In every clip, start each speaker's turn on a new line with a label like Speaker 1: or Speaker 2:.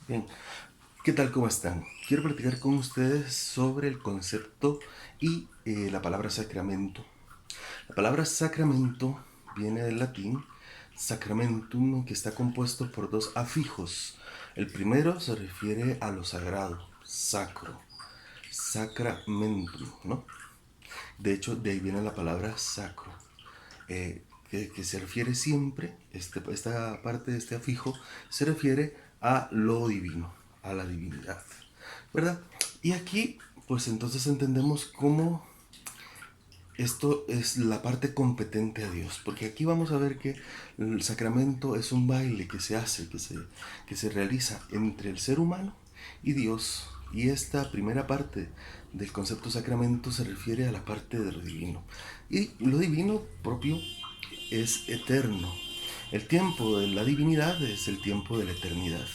Speaker 1: Bien, ¿qué tal? ¿Cómo están? Quiero platicar con ustedes sobre el concepto y la palabra sacramento. La palabra sacramento viene del latín sacramentum, que está compuesto por dos afijos. El primero se refiere a lo sagrado, sacro, sacramentum, ¿no? De hecho, de ahí viene la palabra sacro, que se refiere siempre, esta parte de este afijo se refiere a lo divino, a la divinidad, ¿verdad? Y aquí, pues entonces entendemos cómo esto es la parte competente a Dios, porque aquí vamos a ver que el sacramento es un baile que se hace, que se realiza entre el ser humano y Dios. Y esta primera parte del concepto sacramento se refiere a la parte de lo divino. Y lo divino propio es eterno. El tiempo de la divinidad es el tiempo de la eternidad.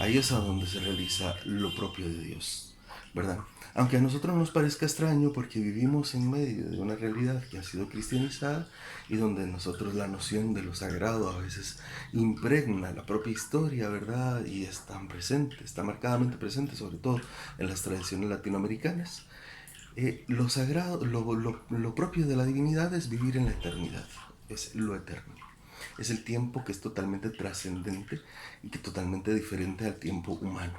Speaker 1: Ahí es a donde se realiza lo propio de Dios, ¿verdad? Aunque a nosotros nos parezca extraño porque vivimos en medio de una realidad que ha sido cristianizada y donde nosotros la noción de lo sagrado a veces impregna la propia historia, ¿verdad? Y es tan presente, está marcadamente presente, sobre todo en las tradiciones latinoamericanas. Lo sagrado, lo propio de la divinidad es vivir en la eternidad, es lo eterno. Es el tiempo que es totalmente trascendente y que totalmente diferente al tiempo humano.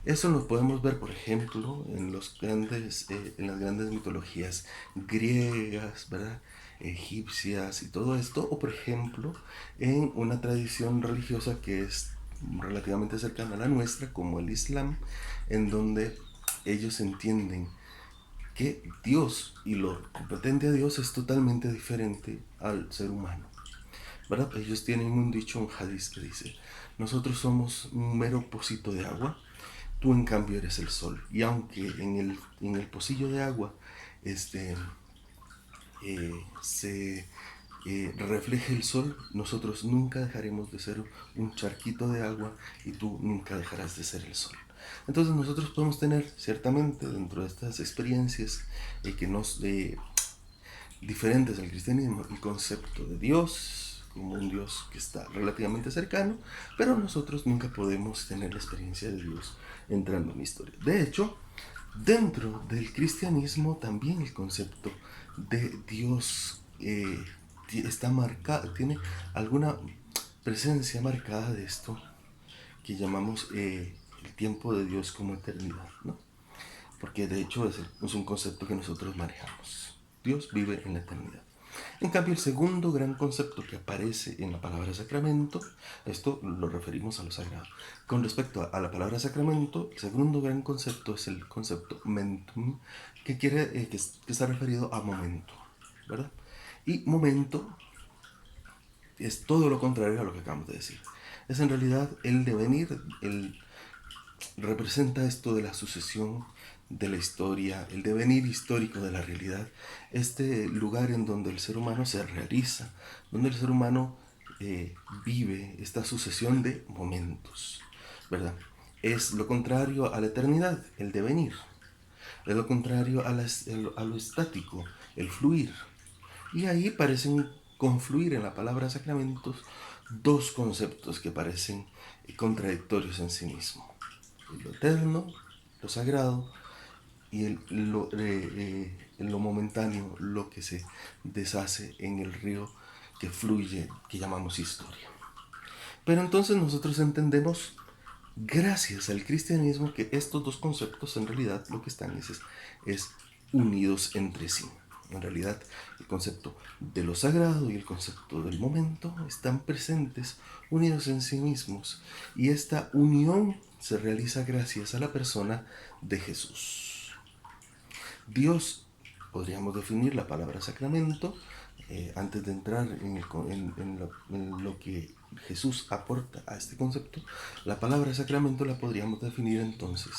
Speaker 1: Eso lo podemos ver, por ejemplo, en las grandes mitologías griegas, ¿verdad? Egipcias y todo esto, o por ejemplo, en una tradición religiosa que es relativamente cercana a la nuestra, como el Islam, en donde ellos entienden que Dios y lo competente a Dios es totalmente diferente al ser humano, ¿verdad? Ellos tienen un dicho, un hadiz que dice: nosotros somos un mero pocito de agua, tú en cambio eres el sol. Y aunque en el pocillo de agua este, se refleje el sol, nosotros nunca dejaremos de ser un charquito de agua y tú nunca dejarás de ser el sol. Entonces nosotros podemos tener ciertamente dentro de estas experiencias que nos diferentes al cristianismo el concepto de Dios como un Dios que está relativamente cercano, pero nosotros nunca podemos tener la experiencia de Dios entrando en la historia. De hecho, dentro del cristianismo también el concepto de Dios está marcado, tiene alguna presencia marcada de esto que llamamos el tiempo de Dios como eternidad, ¿no? Porque de hecho es un concepto que nosotros manejamos. Dios vive en la eternidad. En cambio, el segundo gran concepto que aparece en la palabra sacramento, esto lo referimos a lo sagrado. Con respecto a la palabra sacramento, el segundo gran concepto es el concepto mentum, que está referido a momento, ¿verdad? Y momento es todo lo contrario a lo que acabamos de decir. Es en realidad el devenir, representa esto de la sucesión de la historia, el devenir histórico de la realidad, este lugar en donde el ser humano se realiza, donde el ser humano vive esta sucesión de momentos, ¿verdad? Es lo contrario a la eternidad, el devenir. Es lo contrario a lo estático, el fluir. Y ahí parecen confluir en la palabra sacramentos dos conceptos que parecen contradictorios en sí mismos: lo eterno, lo sagrado, y lo momentáneo, lo que se deshace en el río que fluye, que llamamos historia. Pero entonces nosotros entendemos, gracias al cristianismo, que estos dos conceptos en realidad lo que están es unidos entre sí. En realidad, el concepto de lo sagrado y el concepto del momento están presentes, unidos en sí mismos, y esta unión se realiza gracias a la persona de Jesús. Dios, podríamos definir la palabra sacramento, antes de entrar en lo que Jesús aporta a este concepto. La palabra sacramento la podríamos definir entonces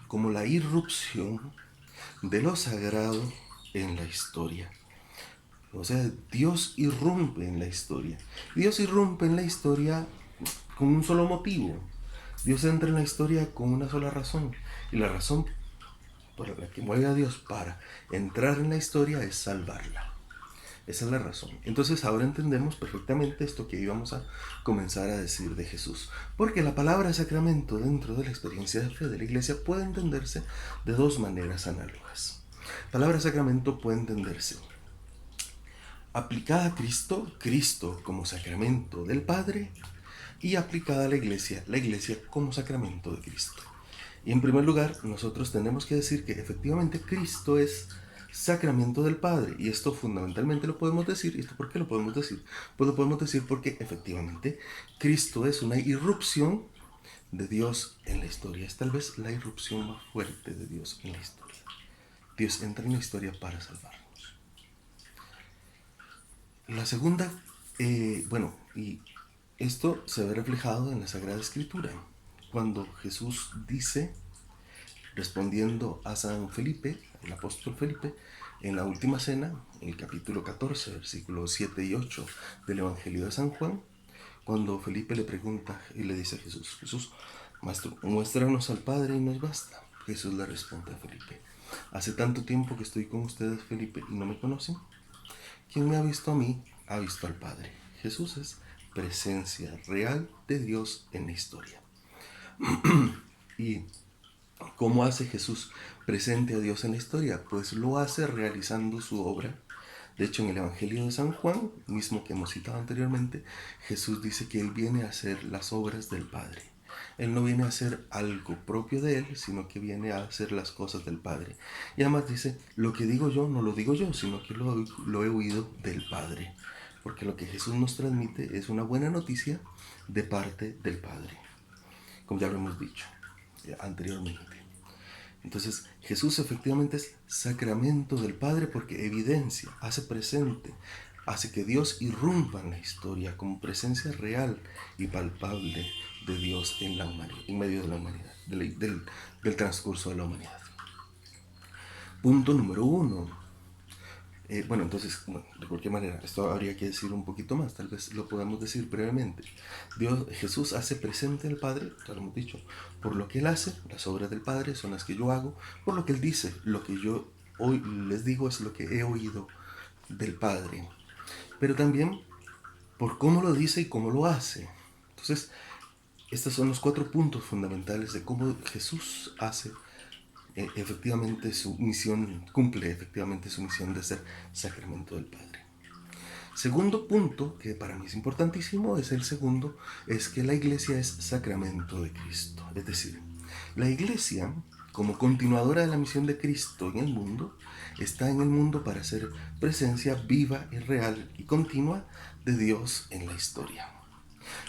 Speaker 1: como la irrupción de lo sagrado en la historia. O sea, Dios irrumpe en la historia. Dios irrumpe en la historia con un solo motivo. Dios entra en la historia con una sola razón. Y la razón por la que mueve a Dios para entrar en la historia es salvarla. Esa es la razón. Entonces ahora entendemos perfectamente esto que íbamos a comenzar a decir de Jesús. Porque la palabra sacramento dentro de la experiencia de fe de la Iglesia puede entenderse de dos maneras análogas. Palabra sacramento puede entenderse aplicada a Cristo, Cristo como sacramento del Padre, y aplicada a la Iglesia como sacramento de Cristo. Y en primer lugar, nosotros tenemos que decir que efectivamente Cristo es sacramento del Padre. Y esto fundamentalmente lo podemos decir. ¿Y esto por qué lo podemos decir? Pues lo podemos decir porque efectivamente Cristo es una irrupción de Dios en la historia. Es tal vez la irrupción más fuerte de Dios en la historia. Dios entra en la historia para salvarnos. La segunda, y esto se ve reflejado en la Sagrada Escritura. Cuando Jesús dice, respondiendo a San Felipe, el apóstol Felipe, en la última cena, en el capítulo 14, versículos 7 y 8 del Evangelio de San Juan, cuando Felipe le pregunta y le dice a Jesús, Jesús, Maestro, muéstranos al Padre y nos basta. Jesús le responde a Felipe, hace tanto tiempo que estoy con ustedes, Felipe, y no me conocen. Quien me ha visto a mí, ha visto al Padre. Jesús es presencia real de Dios en la historia. ¿Y cómo hace Jesús presente a Dios en la historia? Pues lo hace realizando su obra. De hecho, en el Evangelio de San Juan, mismo que hemos citado anteriormente, Jesús dice que Él viene a hacer las obras del Padre. Él no viene a hacer algo propio de Él, sino que viene a hacer las cosas del Padre. Y además dice, lo que digo yo no lo digo yo, sino que lo he oído del Padre. Porque lo que Jesús nos transmite es una buena noticia de parte del Padre, como ya lo hemos dicho anteriormente. Entonces Jesús efectivamente es sacramento del Padre porque evidencia, hace presente, hace que Dios irrumpa en la historia como presencia real y palpable de Dios en la humanidad, en medio de la humanidad, del transcurso de la humanidad. Punto número 1. Entonces, de cualquier manera, esto habría que decir un poquito más, tal vez lo podamos decir brevemente. Jesús hace presente al Padre, ya lo hemos dicho, por lo que Él hace, las obras del Padre son las que yo hago, por lo que Él dice, lo que yo hoy les digo es lo que he oído del Padre, pero también por cómo lo dice y cómo lo hace. Entonces, estos son los 4 puntos fundamentales de cómo Jesús hace efectivamente su misión, cumple efectivamente su misión de ser sacramento del Padre. Segundo punto, que para mí es importantísimo, es que la Iglesia es sacramento de Cristo. Es decir, la Iglesia, como continuadora de la misión de Cristo en el mundo, está en el mundo para ser presencia viva y real y continua de Dios en la historia.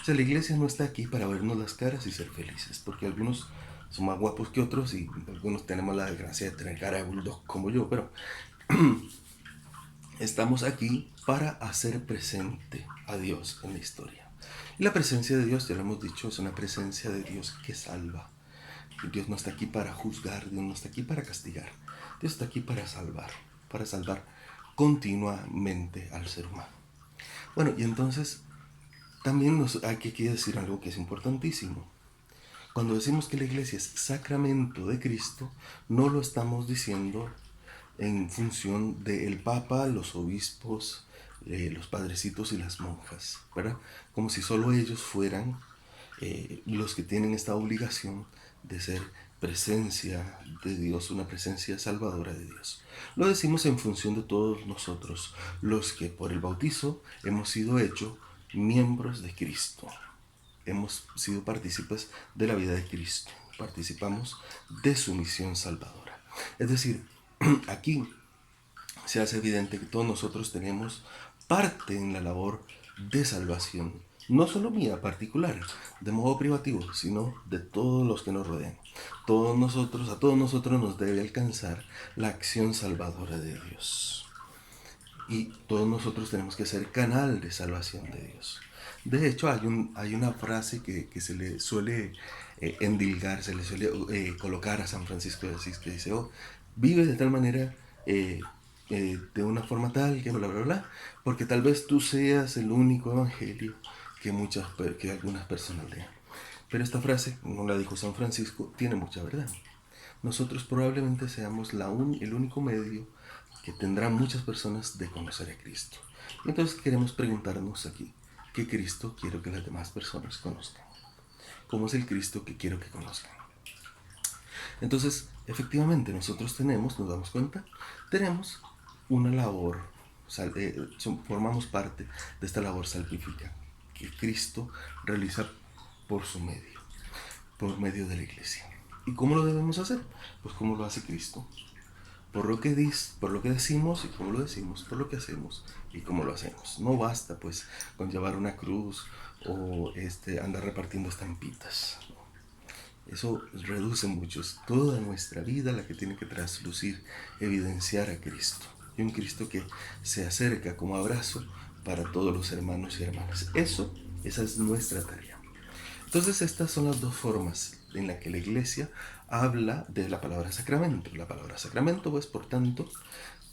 Speaker 1: O sea, la Iglesia no está aquí para vernos las caras y ser felices, porque algunos son más guapos que otros y algunos tenemos la desgracia de tener cara de bulldog como yo, pero estamos aquí para hacer presente a Dios en la historia. Y la presencia de Dios, ya lo hemos dicho, es una presencia de Dios que salva. Dios no está aquí para juzgar, Dios no está aquí para castigar, Dios está aquí para salvar continuamente al ser humano. Bueno, y entonces también hay que decir algo que es importantísimo. Cuando decimos que la Iglesia es sacramento de Cristo, no lo estamos diciendo en función del Papa, los obispos, los padrecitos y las monjas, ¿verdad? Como si solo ellos fueran los que tienen esta obligación de ser presencia de Dios, una presencia salvadora de Dios. Lo decimos en función de todos nosotros, los que por el bautizo hemos sido hechos miembros de Cristo. Hemos sido partícipes de la vida de Cristo, participamos de su misión salvadora. Es decir, aquí se hace evidente que todos nosotros tenemos parte en la labor de salvación, no solo mía particular, de modo privativo, sino de todos los que nos rodean. A todos nosotros nos debe alcanzar la acción salvadora de Dios. Y todos nosotros tenemos que ser canal de salvación de Dios. De hecho, hay una frase que se le suele endilgar, se le suele colocar a San Francisco de Asís, que dice, vive de tal manera, de una forma tal, que bla, bla, bla, porque tal vez tú seas el único evangelio que algunas personas lean. Pero esta frase, como la dijo San Francisco, tiene mucha verdad. Nosotros probablemente seamos el único medio que tendrán muchas personas de conocer a Cristo. Entonces queremos preguntarnos aquí, ¿qué Cristo quiero que las demás personas conozcan? ¿Cómo es el Cristo que quiero que conozcan? Entonces, efectivamente, nosotros nos damos cuenta, tenemos una labor, formamos parte de esta labor salvífica que Cristo realiza por su medio, por medio de la iglesia. ¿Y cómo lo debemos hacer? Pues como lo hace Cristo. Por lo que decimos y cómo lo decimos, por lo que hacemos y cómo lo hacemos. No basta pues con llevar una cruz o andar repartiendo estampitas. Eso reduce mucho. Es toda nuestra vida la que tiene que traslucir, evidenciar a Cristo. Y un Cristo que se acerca como abrazo para todos los hermanos y hermanas. Esa es nuestra tarea. Entonces estas son las dos formas en las que la iglesia habla de la palabra sacramento. La palabra sacramento, pues por tanto,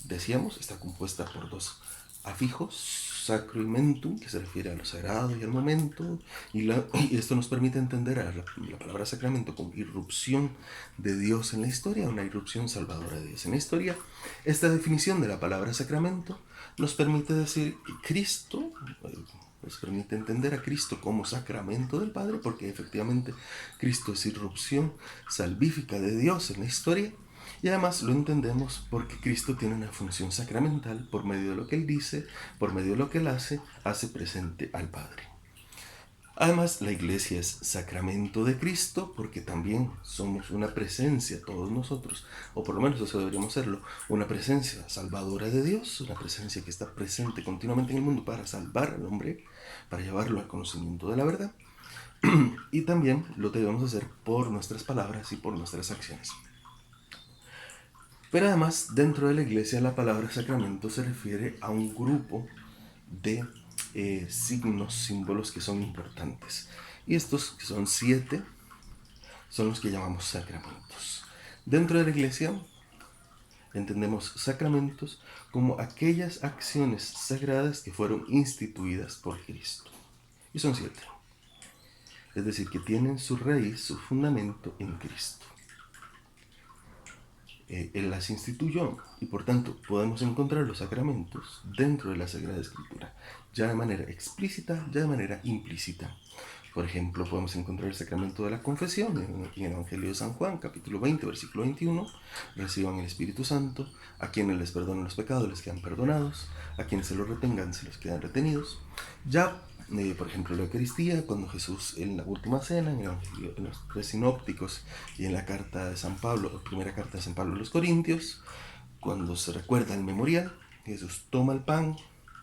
Speaker 1: decíamos, está compuesta por dos afijos, sacro y mentum, que se refiere a lo sagrado y al momento, y esto nos permite entender a la palabra sacramento como irrupción de Dios en la historia, una irrupción salvadora de Dios en la historia. Esta definición de la palabra sacramento nos permite decir que Cristo, nos permite entender a Cristo como sacramento del Padre, porque efectivamente Cristo es irrupción salvífica de Dios en la historia. Y además lo entendemos porque Cristo tiene una función sacramental por medio de lo que Él dice, por medio de lo que Él hace presente al Padre. Además, la iglesia es sacramento de Cristo porque también somos una presencia, todos nosotros, o por lo menos eso deberíamos serlo, una presencia salvadora de Dios, una presencia que está presente continuamente en el mundo para salvar al hombre, para llevarlo al conocimiento de la verdad. Y también lo debemos hacer por nuestras palabras y por nuestras acciones. Pero además, dentro de la iglesia, la palabra sacramento se refiere a un grupo de signos, símbolos que son importantes. Y estos, que son 7, son los que llamamos sacramentos. Dentro de la iglesia, entendemos sacramentos como aquellas acciones sagradas que fueron instituidas por Cristo. Y son 7. Es decir, que tienen su raíz, su fundamento en Cristo. Él las instituyó y por tanto podemos encontrar los sacramentos dentro de la Sagrada Escritura, ya de manera explícita, ya de manera implícita. Por ejemplo, podemos encontrar el sacramento de la confesión en el Evangelio de San Juan, capítulo 20, versículo 21. Reciban el Espíritu Santo, a quienes les perdonen los pecados les quedan perdonados, a quienes se los retengan se los quedan retenidos. Ya, por ejemplo, la Eucaristía, cuando Jesús en la última cena, en los 3 sinópticos y en la carta de San Pablo, la primera carta de San Pablo a los Corintios, cuando se recuerda el memorial, Jesús toma el pan,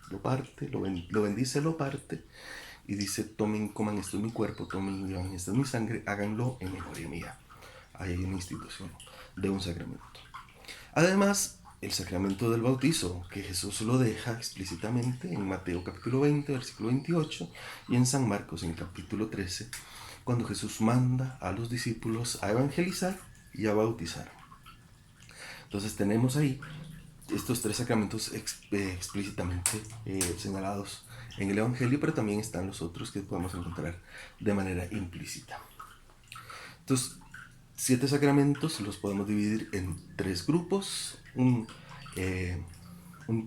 Speaker 1: lo parte, lo bendice, lo parte, y dice: tomen, coman, esto es mi cuerpo, tomen y beban, esto es mi sangre, háganlo en memoria mía. Ahí hay una institución de un sacramento. Además, el sacramento del bautizo, que Jesús lo deja explícitamente en Mateo capítulo 20, versículo 28, y en San Marcos en el capítulo 13, cuando Jesús manda a los discípulos a evangelizar y a bautizar. Entonces tenemos ahí estos 3 sacramentos explícitamente señalados en el Evangelio, pero también están los otros que podemos encontrar de manera implícita. Entonces, 7 sacramentos los podemos dividir en 3 grupos, un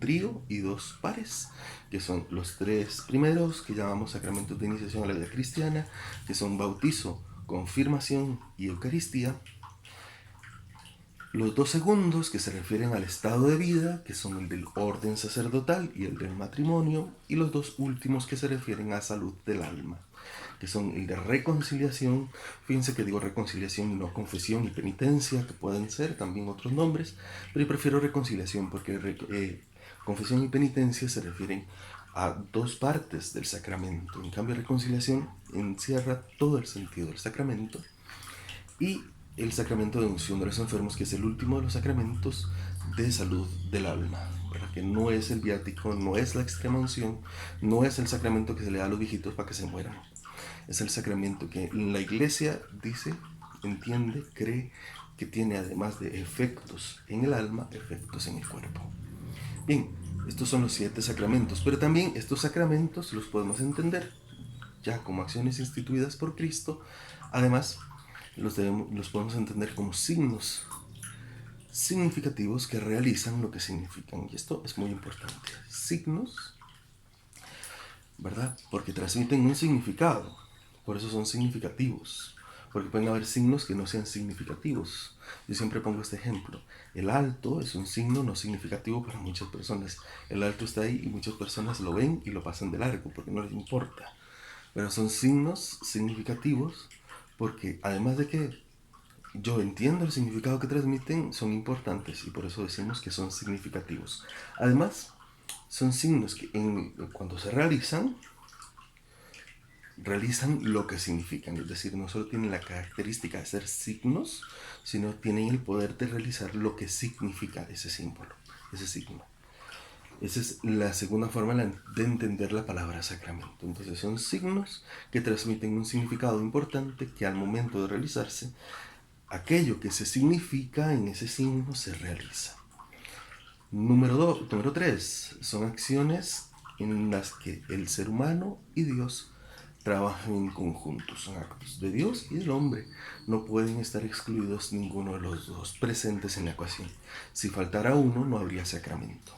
Speaker 1: trío y 2 pares, que son los 3 primeros que llamamos sacramentos de iniciación a la vida cristiana, que son bautizo, confirmación y Eucaristía. Los 2 segundos, que se refieren al estado de vida, que son el del orden sacerdotal y el del matrimonio, y los 2 últimos que se refieren a salud del alma, que son el de reconciliación. Fíjense que digo reconciliación y no confesión y penitencia, que pueden ser también otros nombres, pero yo prefiero reconciliación porque confesión y penitencia se refieren a 2 partes del sacramento. En cambio, reconciliación encierra todo el sentido del sacramento. Y el sacramento de unción de los enfermos, que es el último de los sacramentos de salud del alma, ¿verdad? Que no es el viático, no es la extrema unción, no es el sacramento que se le da a los viejitos para que se mueran. Es el sacramento que la iglesia dice, entiende, cree que tiene, además de efectos en el alma, efectos en el cuerpo. Bien, estos son los 7 sacramentos, pero también estos sacramentos los podemos entender ya como acciones instituidas por Cristo. Además, los podemos entender como signos significativos que realizan lo que significan. Y esto es muy importante. Signos, ¿verdad? Porque transmiten un significado. Por eso son significativos. Porque pueden haber signos que no sean significativos. Yo siempre pongo este ejemplo. El alto es un signo no significativo para muchas personas. El alto está ahí y muchas personas lo ven y lo pasan de largo porque no les importa. Pero son signos significativos porque además de que yo entiendo el significado que transmiten, son importantes y por eso decimos que son significativos. Además, son signos que cuando se realizan lo que significan, es decir, no solo tienen la característica de ser signos, sino tienen el poder de realizar lo que significa ese símbolo, ese signo. Esa es la segunda forma de entender la palabra sacramento. Entonces son signos que transmiten un significado importante que al momento de realizarse, aquello que se significa en ese signo se realiza. Número 3. Son acciones en las que el ser humano y Dios trabajan en conjunto. Son actos de Dios y del hombre. No pueden estar excluidos ninguno de los dos presentes en la ecuación. Si faltara uno, no habría sacramento.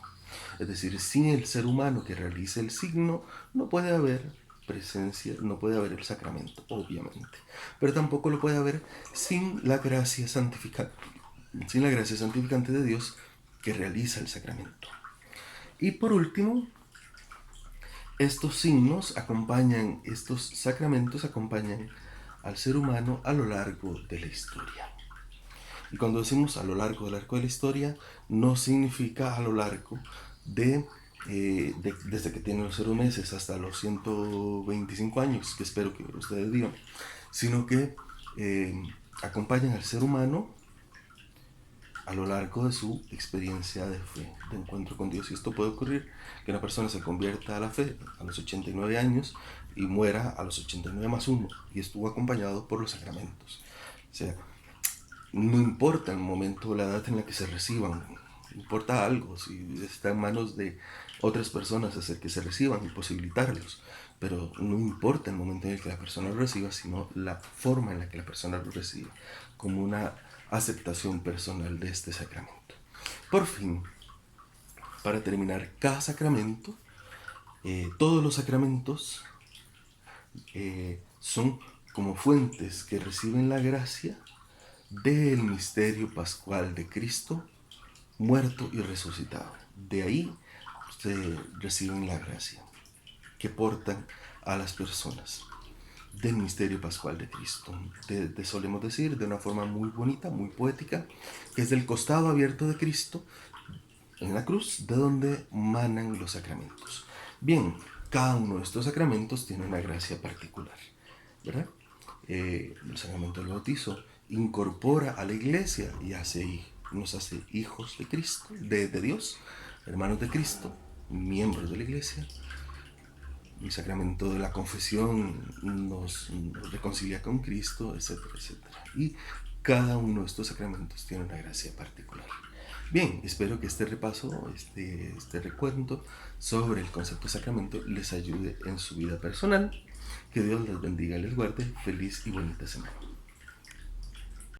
Speaker 1: Es decir, sin el ser humano que realice el signo, no puede haber presencia, no puede haber el sacramento, obviamente. Pero tampoco lo puede haber sin la gracia santificante de Dios que realiza el sacramento. Y por último, estos sacramentos acompañan al ser humano a lo largo de la historia. Y cuando decimos a lo largo del arco de la historia, no significa a lo largo desde que tiene los 0 meses hasta los 125 años, que espero que ustedes digan, sino que acompañan al ser humano a lo largo de su experiencia de fe, de encuentro con Dios. Y esto puede ocurrir que una persona se convierta a la fe a los 89 años y muera a los 89 más 1 y estuvo acompañado por los sacramentos. O sea, no importa el momento, la edad en la que se reciban, importa algo, si está en manos de otras personas hacer que se reciban y posibilitarlos, pero no importa el momento en el que la persona lo reciba, sino la forma en la que la persona lo recibe, como una aceptación personal de este sacramento. Por fin, para terminar, cada sacramento, todos los sacramentos son como fuentes que reciben la gracia del misterio pascual de Cristo, muerto y resucitado. De ahí se reciben la gracia que portan a las personas del misterio pascual de Cristo. Solemos decir de una forma muy bonita, muy poética, que es del costado abierto de Cristo en la cruz de donde manan los sacramentos. Bien, cada uno de estos sacramentos tiene una gracia particular, ¿verdad? El sacramento del bautizo incorpora a la iglesia y nos hace hijos de Cristo, de Dios, hermanos de Cristo, miembros de la iglesia. El sacramento de la confesión nos reconcilia con Cristo, etcétera, etcétera. Y cada uno de estos sacramentos tiene una gracia particular. Bien, espero que este repaso, este recuento sobre el concepto de sacramento les ayude en su vida personal. Que Dios les bendiga y les guarde. Feliz y bonita semana.